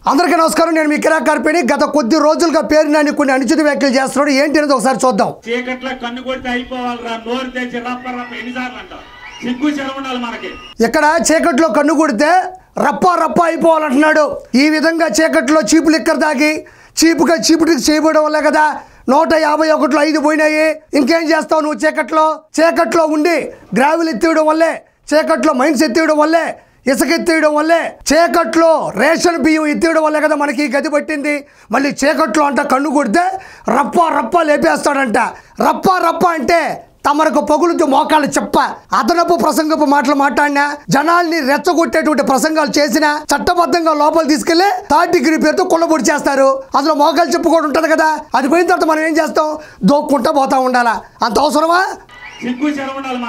అందరికీ నమస్కారం. నేను మీ కిరాక్ కార్పేని. గత కొద్ది రోజులుగా పేరు నాని కొన్ని అనుచిత వ్యాఖ్యలు చేస్తున్నాడు. ఏంటి అనేది ఒకసారి చూద్దాం. చీకట్లో కన్ను కొడితే అయిపోవాలిరా, నోరు తెచ్చి రప్ప రప్ప ఎన్నిసార్లు అంటారు. సిగ్గు చెర ఉండాలి మనకి. ఇక్కడ చీకట్లో కన్ను కొడితే రప్ప రప్ప అయిపోవాలంటున్నాడు. ఈ విధంగా చీకట్లో చీపు లిక్కర్ తాగి చీపుటికి చేయబడడం వల్లే కదా 151లో 5 పోయినాయి. ఇంకేం చేస్తావు నువ్వు? చీకట్లో ఉండి గ్రావెల్ ఎత్తియడం వల్లే, చీకట్లో మైన్స్ ఎత్తియడం వల్లే, ఇసుక ఎత్తేయడం వల్లే, చీకట్లో రేషన్ బియ్యం ఎత్తేయడం వల్లే కదా మనకి గది పట్టింది. మళ్ళీ చీకట్లో అంట కన్ను కొడితే రప్ప రప్ప లేపేస్తాడంట. రప్ప రప్ప అంటే తమరకు పగులుతూ మోకాళ్ళు చెప్ప అదనపు ప్రసంగపు మాటలు మాట్లాడినా, జనాల్ని రెచ్చగొట్టేటువంటి ప్రసంగాలు చేసినా చట్టబద్ధంగా లోపల తీసుకెళ్లి 3rd డిగ్రీ పేరుతో కుళ్ళబొడి చేస్తారు. అందులో మోకాళ్ళు చెప్పు కూడా ఉంటుంది కదా. అది పోయిన తర్వాత మనం ఏం చేస్తాం? దోక్కుంటా పోతా ఉండాలా? అంత అవసరమా? సిగ్గు చెర ఉండాలి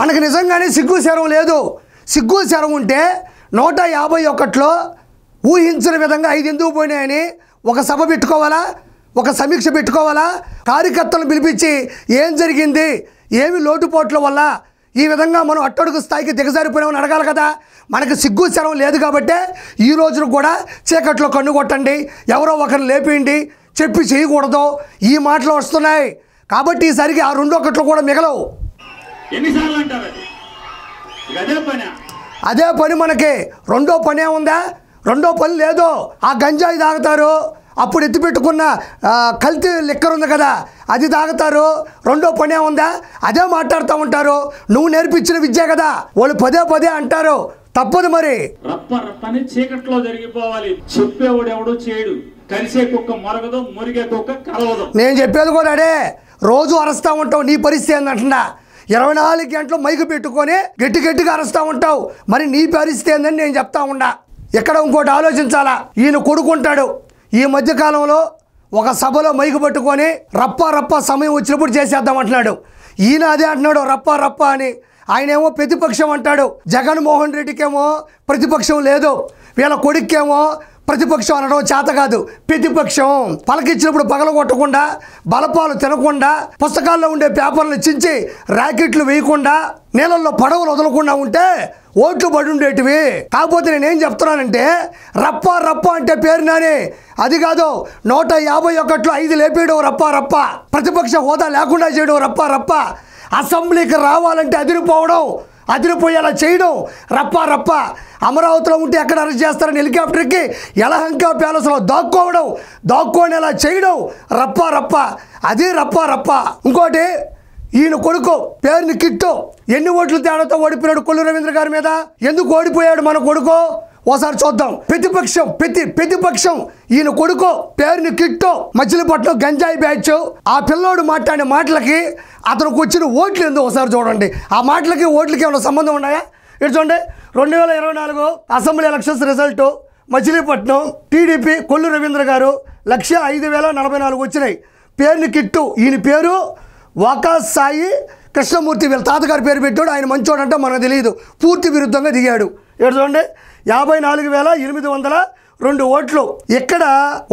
మనకి నిజంగానే సిగ్గు శరం లేదు. సిగ్గు శరం ఉంటే 151లో ఊహించిన విధంగా 5 ఎందుకు పోయినాయని ఒక సభ పెట్టుకోవాలా? ఒక సమీక్ష పెట్టుకోవాలా? కార్యకర్తలను పిలిపించి ఏం జరిగింది, ఏమి లోటుపోట్ల వల్ల ఈ విధంగా మనం అట్టడుగు స్థాయికి దిగజారిపోయినామని అడగాలి కదా. మనకు సిగ్గు శరం లేదు కాబట్టే ఈ రోజున కూడా చీకట్లో కన్ను కొట్టండి, ఎవరో ఒకరిని లేపేయండి, చెప్పి చేయకూడదు ఈ మాటలు వస్తున్నాయి. కాబట్టి ఈసారికి ఆ 2 కూడా మిగలవు. ఎన్నిసార్లు అంటారు? అదే పని మనకి. రెండో పని ఏముందా? రెండో పని లేదు. ఆ గంజాయి తాగుతారు, అప్పుడు ఎత్తిపెట్టుకున్న కల్తీ లిక్కర్ ఉంది కదా, అది తాగుతారు. రెండో పని ఏముందా? అదే మాట్లాడుతూ ఉంటారు. నువ్వు నేర్పించిన విద్య కదా, వాళ్ళు పదే అంటారు. తప్పదు మరి. రప్ప రప్పని చీకట్లో జరిగిపోవాలి. చెప్పేవాడు ఎవడో చేయడు. కలిసే కుక్క మొరగదు, మురిగే కుక్క కలవదు. నేను చెప్పేది కూడా అడే. రోజు అరుస్తూ ఉంటావు. నీ పరిస్థితి ఏంటంటున్నా? 24 గంటలు మైకు పెట్టుకొని గట్టిగా అరుస్తూ ఉంటావు. మరి నీ పరిస్థితి ఏందని నేను చెప్తా ఉన్నా. ఎక్కడ ఇంకోటి ఆలోచించాలా. ఈయన కొడుకుంటాడు. ఈ మధ్యకాలంలో ఒక సభలో మైకు పట్టుకొని రప్ప సమయం వచ్చినప్పుడు చేసేద్దామంటున్నాడు. ఈయన అదే అంటున్నాడు రప్ప అని. ఆయనేమో ప్రతిపక్షం అంటాడు. జగన్మోహన్ రెడ్డికేమో ప్రతిపక్షం లేదు, వీళ్ళ కొడుకేమో ప్రతిపక్షం అనడం చేత కాదు. ప్రతిపక్షం పలకిచ్చినప్పుడు పగల కొట్టకుండా, బలపాలు తినకుండా, పుస్తకాల్లో ఉండే పేపర్లు చించి ర్యాకెట్లు వేయకుండా, నీళ్ళల్లో పడవలు వదలకుండా ఉంటే ఓట్లు పడి ఉండేటివి. కాకపోతే నేనేం చెప్తున్నానంటే రప్ప అంటే పేరు నాని, అది కాదు 151లో 5 లేపేయడం రప్ప, ప్రతిపక్ష హోదా లేకుండా చేయడం రప్ప, అసెంబ్లీకి రావాలంటే అదిరిపోయేలా చేయడం రప్ప. అమరావతిలో ఉంటే ఎక్కడ అరెస్ట్ చేస్తారని హెలికాప్టర్కి యలహంక ప్యాలెస్లో దాక్కోనేలా చేయడం రప్ప. అది రప్ప. ఇంకోటి, ఈయన కొడుకు పేరుని కిట్టు ఎన్ని ఓట్లు తేడాతో ఓడిపోయాడు కొల్లు రవీంద్ర గారి మీద. ఎందుకు ఓడిపోయాడు మన కొడుకు? ఓసారి చూద్దాం. ప్రతిపక్షం ఈయన కొడుకు పేరుని కిట్టు, మచిలీపట్నం గంజాయి బ్యాచ్. ఆ పిల్లోడు మాట్లాడిన మాటలకి అతనికి వచ్చిన ఓట్లు ఎందుకు ఒకసారి చూడండి. ఆ మాటలకి ఓట్లకి ఏమైనా సంబంధం ఉన్నాయా? ఇటు చూడండి. 2024 assembly elections result Machilipatnam TDP Kollu Ravindra గారు 1,05,044 వచ్చినాయి. పేరుని కిట్టు, ఈయన పేరు వాకా సాయి కృష్ణమూర్తి. వీళ్ళ తాతగారి పేరు పెట్టాడు. ఆయన మంచోడంటే మనకు తెలియదు. పూర్తి విరుద్ధంగా దిగాడు. ఇక్కడ చూడండి 54,802 ఓట్లు. ఇక్కడ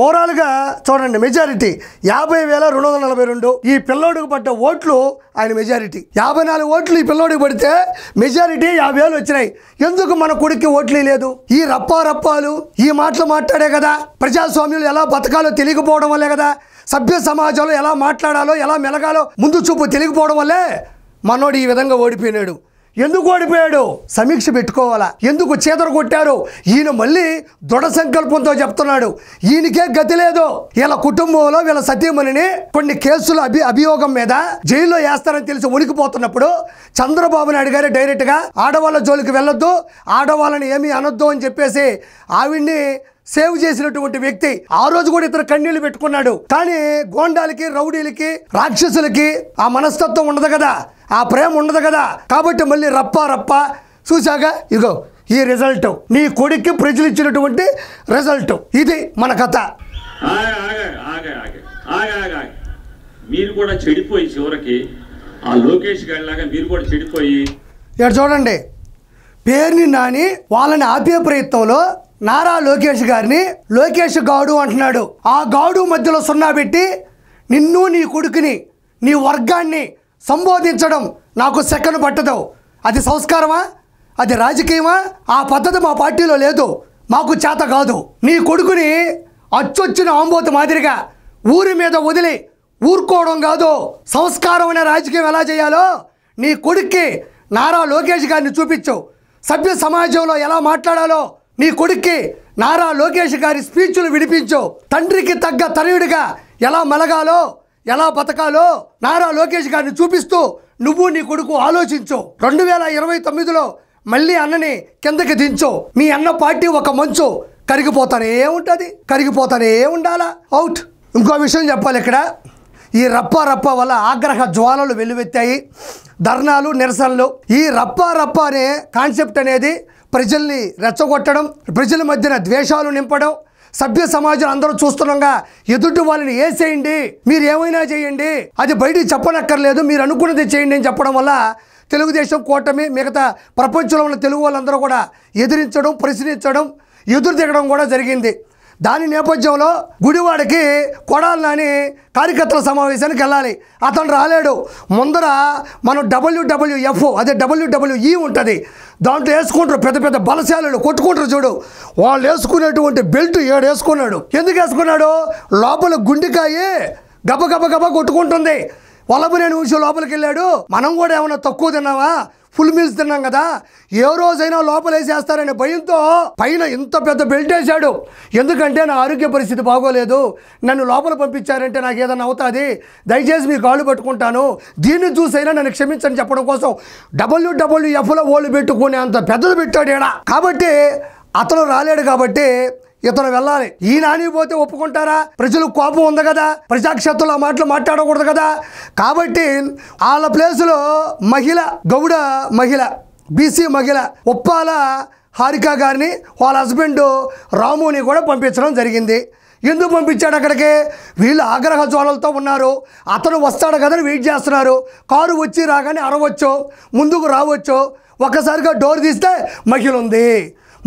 ఓవరాల్గా చూడండి మెజారిటీ 50,242. ఈ పిల్లోడికి పడ్డ ఓట్లు ఆయన మెజారిటీ 54 ఓట్లు. ఈ పిల్లోడికి పడితే మెజారిటీ 50,000 వచ్చినాయి. ఎందుకు మన కొడుక్కి ఓట్లు లేదు? ఈ రప్పాలు ఈ మాటలు మాట్లాడే కదా. ప్రజాస్వామ్యంలో ఎలా బతకాలో తెలియకపోవడం వల్లే కదా. సభ్య సమాజంలో ఎలా మాట్లాడాలో, ఎలా మెలగాలో ముందు చూపు తెలియకపోవడం వల్లే మనోడు ఈ విధంగా ఓడిపోయినాడు. ఎందుకు ఓడిపోయాడు? సమీక్ష పెట్టుకోవాలా? ఎందుకు చేదర కొట్టారు? ఈయన మళ్ళీ దృఢ సంకల్పంతో చెప్తున్నాడు. ఈయనకే గతి లేదు. వీళ్ళ కుటుంబంలో వీళ్ళ సతీమణిని కొన్ని కేసుల అభియోగం మీద జైల్లో వేస్తారని తెలిసి ఉనికిపోతున్నప్పుడు చంద్రబాబు నాయుడు గారు డైరెక్ట్గా ఆడవాళ్ళ జోలికి వెళ్ళొద్దు, ఆడవాళ్ళని ఏమీ అనొద్దు అని చెప్పేసి ఆవిడ్ని సేవ్ చేసినటువంటి వ్యక్తి. ఆ రోజు కూడా ఇతను కన్నీళ్లు పెట్టుకున్నాడు. కానీ గోండాలకి, రౌడీలకి, రాక్షసులకి ఆ మనస్తత్వం ఉండదు కదా, ఆ ప్రేమ ఉండదు కదా. కాబట్టి మళ్ళీ రప్ప చూశాక ఇగో ఈ రిజల్ట్, నీ కొడుక్కి ప్రజలు ఇచ్చినటువంటి రిజల్ట్. ఇది మన కథ. మీరు కూడా చెడిపోయి చివరికి ఆ లోకేష్ గారిలాగా మీరు కూడా చెడిపోయి ఇక్కడ చూడండి. పేరుని నాని వాళ్ళని ఆపే ప్రయత్నంలో నారా లోకేష్ గారిని లోకేష్ గాడు అంటున్నాడు. ఆ గాడు మధ్యలో సున్నా పెట్టి నిన్ను, నీ కొడుకుని, నీ వర్గాన్ని సంబోధించడం నాకు సెకను పట్టదు. అది సంస్కారమా? అది రాజకీయమా? ఆ పద్ధతి మా పార్టీలో లేదు. మాకు చేత కాదు. నీ కొడుకుని అచ్చొచ్చిన ఆంబోతు మాదిరిగా ఊరి మీద వదిలి ఊరుకోవడం కాదు. సంస్కారమైన రాజకీయం ఎలా చేయాలో నీ కొడుక్కి నారా లోకేష్ గారిని చూపించు. సభ్య సమాజంలో ఎలా మాట్లాడాలో నీ కొడుక్కి నారా లోకేష్ గారి స్పీచ్లు వినిపించు. తండ్రికి తగ్గ తనయుడిగా ఎలా మెలగాలో ఎలా బతకాలో నారా లోకేష్ గారిని చూపిస్తూ నువ్వు నీ కొడుకు ఆలోచించు. 2029లో మళ్ళీ అన్నని కిందకి దించు. మీ అన్న పార్టీ ఒక మంచు కరిగిపోతానే ఉంటుంది, కరిగిపోతానే ఉండాలా. అవుట్. ఇంకో విషయం చెప్పాలి ఇక్కడ. ఈ రప్ప వల్ల ఆగ్రహ జ్వాలలు వెల్లువెత్తాయి, ధర్నాలు, నిరసనలు. ఈ రప్ప అనే కాన్సెప్ట్ అనేది ప్రజల్ని రెచ్చగొట్టడం, ప్రజల మధ్యన ద్వేషాలు నింపడం, సభ్య సమాజం అందరూ చూస్తున్నాగా ఎదుటి వాళ్ళని వేసేయండి, మీరు ఏమైనా చేయండి, అది బయటికి చెప్పనక్కర్లేదు, మీరు అనుకున్నది చేయండి అని చెప్పడం వల్ల తెలుగుదేశం కూటమి మిగతా ప్రపంచంలో ఉన్న తెలుగు వాళ్ళందరూ కూడా ఎదిరించడం, ప్రశ్నించడం, ఎదురు దిగడం కూడా జరిగింది. దాని నేపథ్యంలో గుడివాడకి కొడాలి నాని కార్యకర్తల సమావేశానికి వెళ్ళాలి. అతను రాలేడు. ముందర మనం WWF అదే WWE ఉంటుంది, దాంట్లో వేసుకుంటారు పెద్ద పెద్ద బలశాలలు కొట్టుకుంటారు చూడు. వాళ్ళు వేసుకునేటువంటి బెల్ట్ 7 వేసుకున్నాడు. ఎందుకు వేసుకున్నాడు? లోపల గుండెకాయ గబ కొట్టుకుంటుంది. వల్లభనేని విషయం లోపలికి వెళ్ళాడు. మనం కూడా ఏమైనా తక్కువ తిన్నావా? ఫుల్ మీల్స్ తిన్నాం కదా, ఏ రోజైనా లోపల వేసేస్తారనే భయంతో పైన ఇంత పెద్ద బెల్ట్ వేసాడు. ఎందుకంటే నా ఆరోగ్య పరిస్థితి బాగోలేదు, నన్ను లోపల పంపించారంటే నాకు ఏదైనా అవుతుంది, దయచేసి మీ కాళ్ళు పట్టుకుంటాను, దీన్ని చూసైనా నన్ను క్షమించని చెప్పడం కోసం WWFలో ఓళ్ళు పెట్టుకునే అంత పెద్దది పెట్టాడు ఈడ. కాబట్టి అతను రాలేడు కాబట్టి ఇతను వెళ్ళాలి. ఈ నాని పోతే ఒప్పుకుంటారా? ప్రజలకు కోపం ఉంది కదా, ప్రజాక్షేత్రంలో ఆ మాటలు మాట్లాడకూడదు కదా. కాబట్టి వాళ్ళ ప్లేసులో మహిళ, గౌడ మహిళ, బీసీ మహిళ ఉప్పాల హారిక గారిని వాళ్ళ హస్బెండ్ రాముని కూడా పంపించడం జరిగింది. ఎందుకు పంపించాడు అక్కడికి? వీళ్ళు ఆగ్రహ జ్వాలలతో ఉన్నారు. అతను వస్తాడు కదని వెయిట్ చేస్తున్నారు. కారు వచ్చి రాగానే అరవచ్చు, ముందుకు రావచ్చు. ఒక్కసారిగా డోర్ తీస్తే మహిళ ఉంది.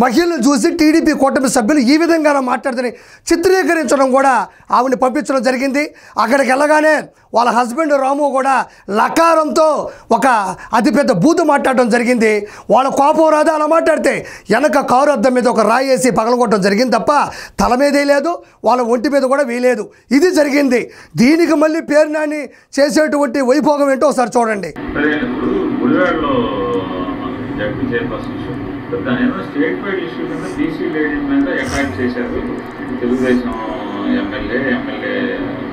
మహిళను చూసి టీడీపీ కూటమి సభ్యులు ఈ విధంగా మాట్లాడుతుని చిత్రీకరించడం కూడా ఆవిడని పంపించడం జరిగింది. అక్కడికి వెళ్ళగానే వాళ్ళ హస్బెండ్ రాము కూడా లకారంతో ఒక అతిపెద్ద బూతు మాట్లాడడం జరిగింది. వాళ్ళ కోపం రాదా అలా మాట్లాడితే? వెనక కారు అద్దం మీద ఒక రాయి వేసి పగలగొట్టడం జరిగింది తప్ప తల మీదే లేదు, వాళ్ళ ఒంటి మీద కూడా వేయలేదు. ఇది జరిగింది. దీనికి మళ్ళీ పేరు నాని చేసేటువంటి వైభోగం ఏంటో ఒకసారి చూడండి. దానేమో స్టేట్ వైడ్ ఇష్యూ కింద బీసీ లేడీ మీద అటాక్ చేశారు. తెలుగుదేశం ఎమ్మెల్యే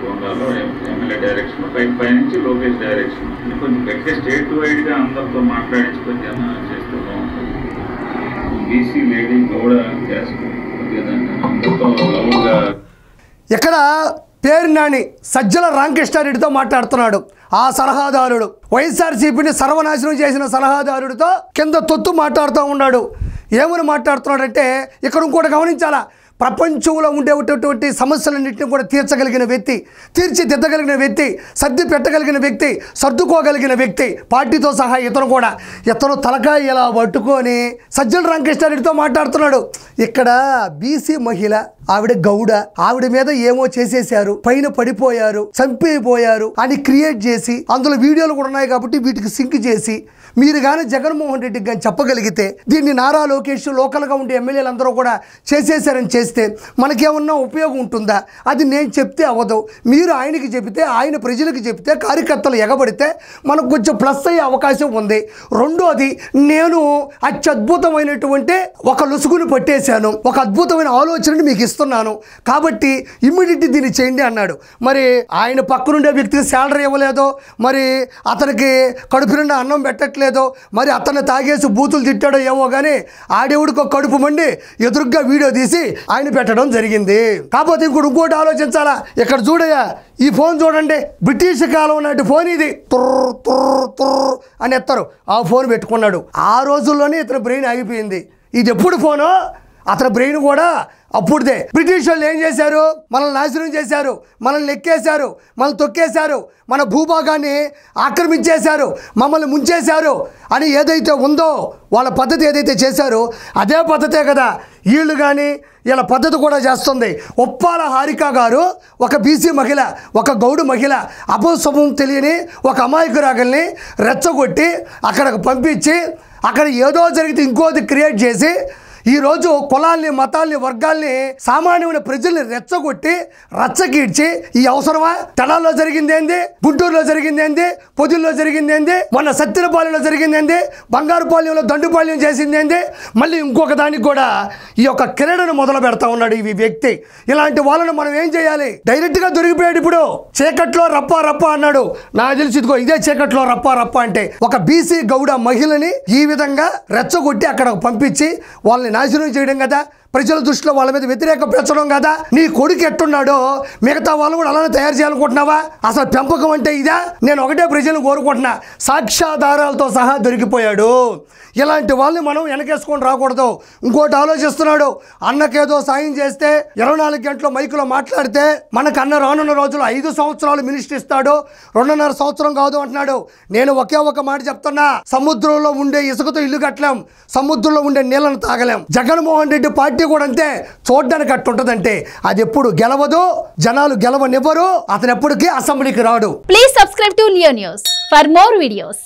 గోండాలో ఎమ్మెల్యే డైరెక్షన్ పైనుంచి లోకేష్ డైరెక్షన్ కొంచెం గట్టిగా స్టేట్ వైడ్గా అందరితో మాట్లాడించి కొంచెం చేస్తూ బాగుంటుంది. బీసీ లేడీ గౌడ గ్యాస్ అందరితో లౌడ్గా ఇక్కడ పేరు నాని సజ్జల రామకృష్ణారెడ్డితో మాట్లాడుతున్నాడు. ఆ సలహాదారుడు వైఎస్ఆర్సీపీని సర్వనాశనం చేసిన సలహాదారుడితో కింద తొత్తు మాట్లాడుతూ ఉన్నాడు. ఏమని మాట్లాడుతున్నాడంటే ఇక్కడ ఇంకోటి గమనించాలా, ప్రపంచంలో ఉండేటటువంటి సమస్యలన్నింటినీ కూడా తీర్చగలిగిన వ్యక్తి, తీర్చిదిద్దగలిగిన వ్యక్తి, సర్ది పెట్టగలిగిన వ్యక్తి, సర్దుకోగలిగిన వ్యక్తి, పార్టీతో సహా ఇతను తలకాయ ఇలా పట్టుకొని సజ్జల రామకృష్ణారెడ్డితో మాట్లాడుతున్నాడు. ఇక్కడ బీసీ మహిళ, ఆవిడ గౌడ, ఆవిడ మీద ఏమో చేసేశారు, పైన పడిపోయారు, చంపేపోయారు అని క్రియేట్ చేసి అందులో వీడియోలు కూడా ఉన్నాయి కాబట్టి వీటికి సింక్ చేసి మీరు కానీ జగన్మోహన్ రెడ్డికి కానీ చెప్పగలిగితే దీన్ని నారా లోకేష్ లోకల్గా ఉండే ఎమ్మెల్యేలు కూడా చేసేసారని చేస్తే మనకేమన్నా ఉపయోగం ఉంటుందా? అది నేను చెప్తే అవ్వదు. మీరు ఆయనకి చెబితే, ఆయన ప్రజలకు చెబితే, కార్యకర్తలు ఎగబడితే మనకు కొంచెం ప్లస్ అయ్యే అవకాశం ఉంది. రెండోది, నేను అత్యద్భుతమైనటువంటి ఒక లొసుగును పట్టేశాను, ఒక అద్భుతమైన ఆలోచనని మీకు ఇస్తున్నాను కాబట్టి ఇమ్మీడియట్లీ దీన్ని చేయండి అన్నాడు. మరి ఆయన పక్కనుండే వ్యక్తికి శాలరీ ఇవ్వలేదో, మరి అతనికి కడుపు నిండా అన్నం పెట్టట్లేదు, మరి అతన్ని తాగేసి బూతులు తిట్టాడో ఏమో కానీ ఆడేవుడికి ఒక కడుపు మండి ఎదురుగ్గా వీడియో తీసి ఆయన పెట్టడం జరిగింది. కాకపోతే ఇంకోటి ఆలోచించాలా. ఇక్కడ చూడయ్యా, ఈ ఫోన్ చూడండి, బ్రిటిష్ కాలం నాటి ఫోన్ ఇది. తుర్ర తుర్ర తుర్ర అని ఎత్తారు, ఆ ఫోన్ పెట్టుకున్నాడు. ఆ రోజుల్లోనే ఇతని బ్రెయిన్ ఆగిపోయింది. ఇది ఎప్పుడు ఫోను? అతని బ్రెయిన్ కూడా అప్పుడుదే. బ్రిటిష్ వాళ్ళు ఏం చేశారు? మనల్ని నాశనం చేశారు, మనల్ని ఎక్కేశారు, మనల్ని తొక్కేశారు, మన భూభాగాన్ని ఆక్రమించేశారు, మమ్మల్ని ముంచేశారు అని ఏదైతే ఉందో వాళ్ళ పద్ధతి ఏదైతే చేశారో అదే పద్ధతే కదా వీళ్ళు కానీ ఇలా పద్ధతి కూడా చేస్తుంది. ఉప్పాల హారిక గారు ఒక బీసీ మహిళ, ఒక గౌడు మహిళ, అపశుభం తెలియని ఒక అమాయకురాగల్ని రెచ్చగొట్టి అక్కడికి పంపించి అక్కడ ఏదో జరిగితే ఇంకోది క్రియేట్ చేసి ఈరోజు కులాల్ని, మతాల్ని, వర్గాల్ని, సామాన్యమైన ప్రజల్ని రెచ్చగొట్టి రచ్చగీడ్చి ఈ అవసరమా? తెనాల్లో జరిగింది ఏంది, గుంటూరులో జరిగింది ఏంది, పొదిల్లో జరిగింది ఏంది, మొన్న సత్తినపాలెంలో జరిగింది ఏంది, బంగారుపాలెంలో దండుపాలెం చేసింది ఏంది, మళ్ళీ ఇంకొక దానికి కూడా ఈ యొక్క క్రీడను మొదలు పెడతా ఉన్నాడు ఈ వ్యక్తి. ఇలాంటి వాళ్ళను మనం ఏం చేయాలి? డైరెక్ట్ గా దొరికిపోయాడు. ఇప్పుడు చీకట్లో రప్ప రప్ప అన్నాడు. నాకు తెలిసి ఇదిగో ఇదే చీకట్లో రప్ప రప్ప అంటే ఒక బీసీ గౌడ మహిళని ఈ విధంగా రెచ్చగొట్టి అక్కడ పంపించి వాళ్ళని నాశనం చేయడం కదా, ప్రజల దృష్టిలో వాళ్ళ మీద వ్యతిరేకం పెంచడం కదా. నీ కొడుకు ఎట్టున్నాడో మిగతా వాళ్ళు కూడా అలానే తయారు చేయాలనుకుంటున్నావా? అసలు పెంపకం అంటే ఇదా? నేను ఒకటే ప్రజలను కోరుకుంటున్నా, సాక్ష్యాధారాలతో సహా దొరికిపోయాడు. ఇలాంటి వాళ్ళని మనం వెనకేసుకొని రాకూడదు. ఇంకోటి ఆలోచిస్తున్నాడు, అన్నకేదో సాయం చేస్తే 24 గంటల మైకులో మాట్లాడితే మనకు అన్న రానున్న రోజులు 5 సంవత్సరాలు మినిస్టర్ ఇస్తాడు, 2.5 సంవత్సరం కాదు అంటున్నాడు. నేను ఒకే ఒక మాట చెప్తున్నా, సముద్రంలో ఉండే ఇసుకతో ఇల్లు కట్టలేం, సముద్రంలో ఉండే నీళ్ళను తాగలేం. జగన్మోహన్ రెడ్డి పార్టీ కూడా అంతే, చూడ్డానికి అట్టుంటదంటే అది ఎప్పుడు గెలవదు, జనాలు గెలవనివ్వరు, అతను ఎప్పటికీ అసెంబ్లీకి రాడు. Please subscribe to Leo news for more videos.